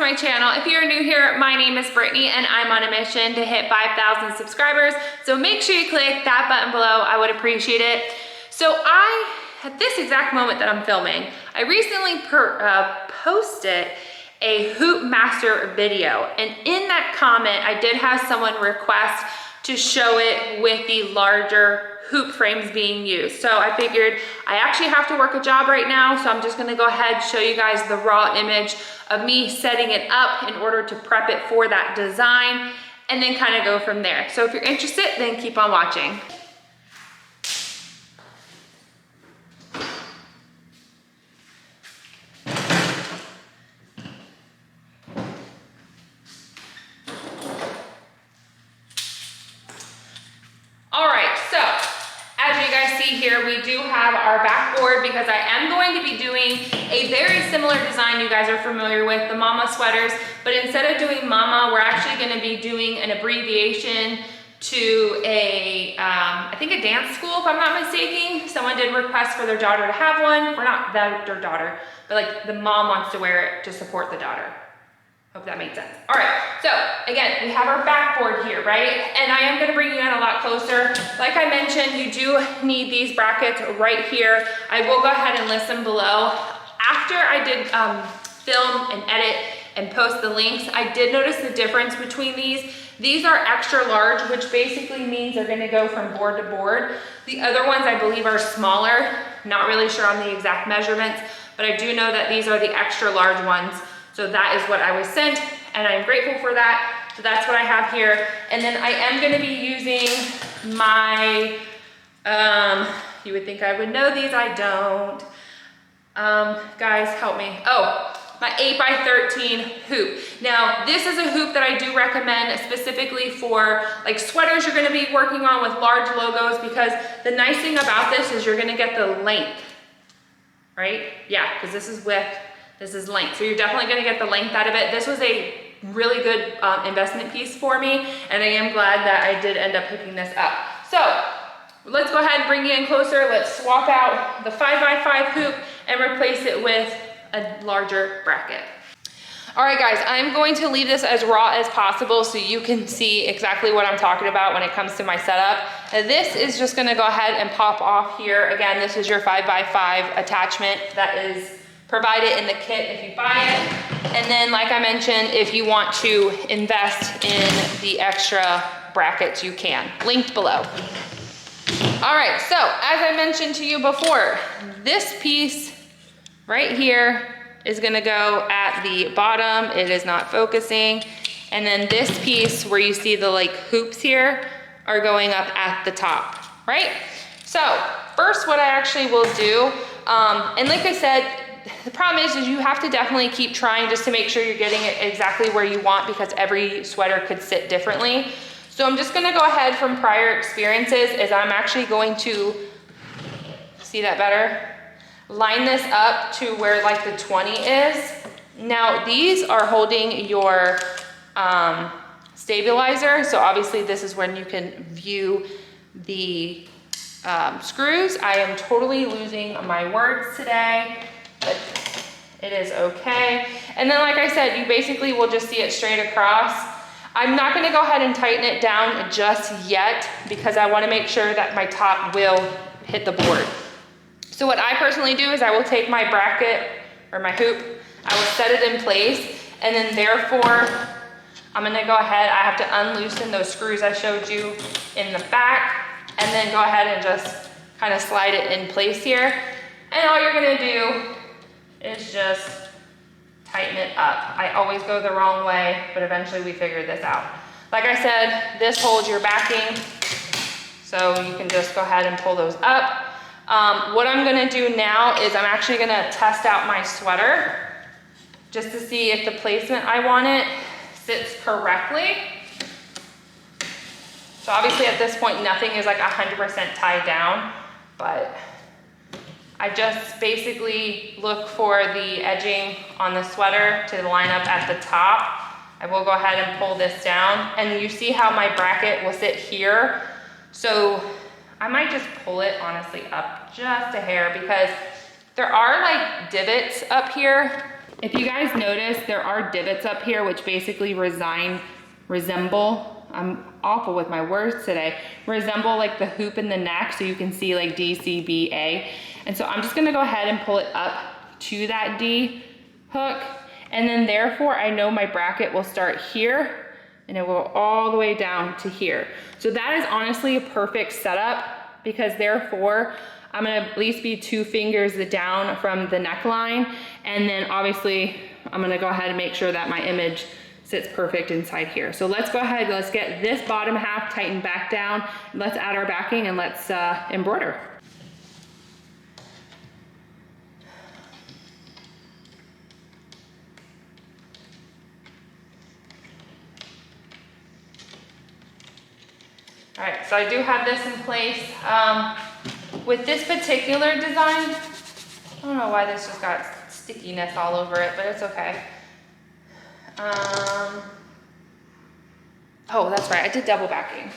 to my channel. If you're new here, my name is Brittany and I'm on a mission to hit 5,000 subscribers. So make sure you click that button below. I would appreciate it. So at this exact moment that I'm filming, I recently posted a hoop master video. And in that comment, I did have someone request to show it with the larger hoop frames being used. So I figured I actually have to work a job right now, so I'm just gonna go ahead and show you guys the raw image of me setting it up in order to prep it for that design and then kind of go from there. So if you're interested, then keep on watching. Here we do have our backboard because I am going to be doing a very similar design you guys are familiar with, the mama sweaters, but instead of doing mama, we're actually going to be doing an abbreviation to I think a dance school, if I'm not mistaken. Someone did request for their daughter to have one. We're not their daughter, but like the mom wants to wear it to support the daughter. Hope that made sense. All right, so again, we have our backboard here, right? And I am gonna bring you in a lot closer. Like I mentioned, you do need these brackets right here. I will go ahead and list them below. After I did film and edit and post the links, I did notice the difference between these. These are extra large, which basically means they're gonna go from board to board. The other ones I believe are smaller. Not really sure on the exact measurements, but I do know that these are the extra large ones. So that is what I was sent, and I'm grateful for that. So that's what I have here. And then I am gonna be using my, you would think I would know these, I don't. Guys, help me. Oh, my 8x13 hoop. Now, this is a hoop that I do recommend specifically for like sweaters you're gonna be working on with large logos, because the nice thing about this is you're gonna get the length, right? Yeah, because this is width. This is length, so you're definitely gonna get the length out of it. This was a really good investment piece for me, and I am glad that I did end up picking this up. So let's go ahead and bring you in closer. Let's swap out the 5x5 hoop and replace it with a larger bracket. All right, guys, I'm going to leave this as raw as possible so you can see exactly what I'm talking about when it comes to my setup. This is just gonna go ahead and pop off here. Again, this is your 5x5 attachment that is provided in the kit if you buy it. And then, like I mentioned, if you want to invest in the extra brackets, you can. Linked below. All right, so as I mentioned to you before, this piece right here is gonna go at the bottom. It is not focusing. And then this piece where you see the like hoops here are going up at the top, right? So first what I actually will do, and like I said, the problem is you have to definitely keep trying just to make sure you're getting it exactly where you want, because every sweater could sit differently. So I'm just gonna go ahead from prior experiences is I'm actually going to, see that better? Line this up to where like the 20 is. Now these are holding your stabilizer. So obviously this is when you can view the screws. I am totally losing my words today, but it is okay. And then like I said, you basically will just see it straight across. I'm not gonna go ahead and tighten it down just yet because I wanna make sure that my top will hit the board. So what I personally do is I will take my bracket or my hoop, I will set it in place, and then therefore, I'm gonna go ahead, I have to unloosen those screws I showed you in the back, and then go ahead and just kind of slide it in place here. And all you're gonna do is just tighten it up. I always go the wrong way, but eventually we figured this out. Like I said, this holds your backing, so you can just go ahead and pull those up. What I'm gonna do now is I'm actually gonna test out my sweater just to see if the placement I want it sits correctly. So obviously at this point, nothing is like 100% tied down, but I just basically look for the edging on the sweater to line up at the top. I will go ahead and pull this down, and you see how my bracket will sit here. So I might just pull it honestly up just a hair because there are like divots up here If you guys notice, there are divots up here which basically resemble, I'm awful with my words today, resemble like the hoop in the neck, so you can see like D, C, B, A. And so I'm just gonna go ahead and pull it up to that D hook, and then therefore I know my bracket will start here and it will go all the way down to here. So that is honestly a perfect setup, because therefore I'm gonna at least be 2 fingers down from the neckline, and then obviously I'm gonna go ahead and make sure that my image sits perfect inside here. So let's go ahead, let's get this bottom half tightened back down, let's add our backing, and let's embroider. All right, so I do have this in place. With this particular design, I don't know why this just got stickiness all over it, but it's okay. Oh, that's right, I did double backing.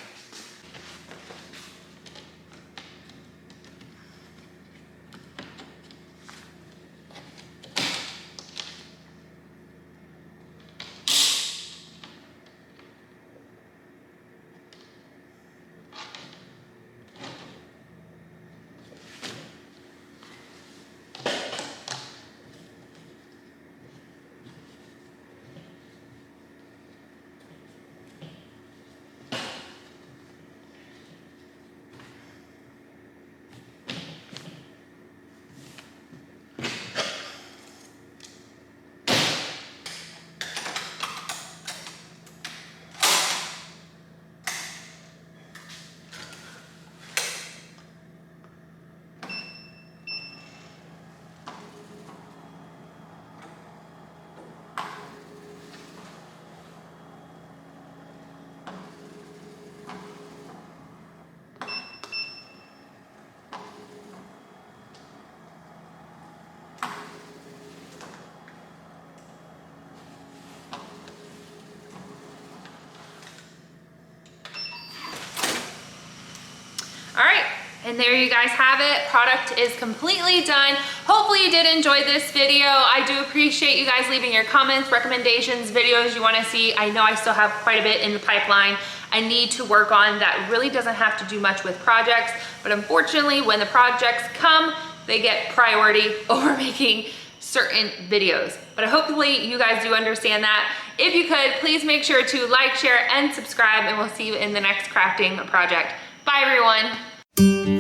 All right, and there you guys have it. Product is completely done. Hopefully you did enjoy this video. I do appreciate you guys leaving your comments, recommendations, videos you wanna see. I know I still have quite a bit in the pipeline I need to work on that really doesn't have to do much with projects, but unfortunately when the projects come, they get priority over making certain videos. But hopefully you guys do understand that. If you could, please make sure to like, share, and subscribe, and we'll see you in the next crafting project. Bye everyone.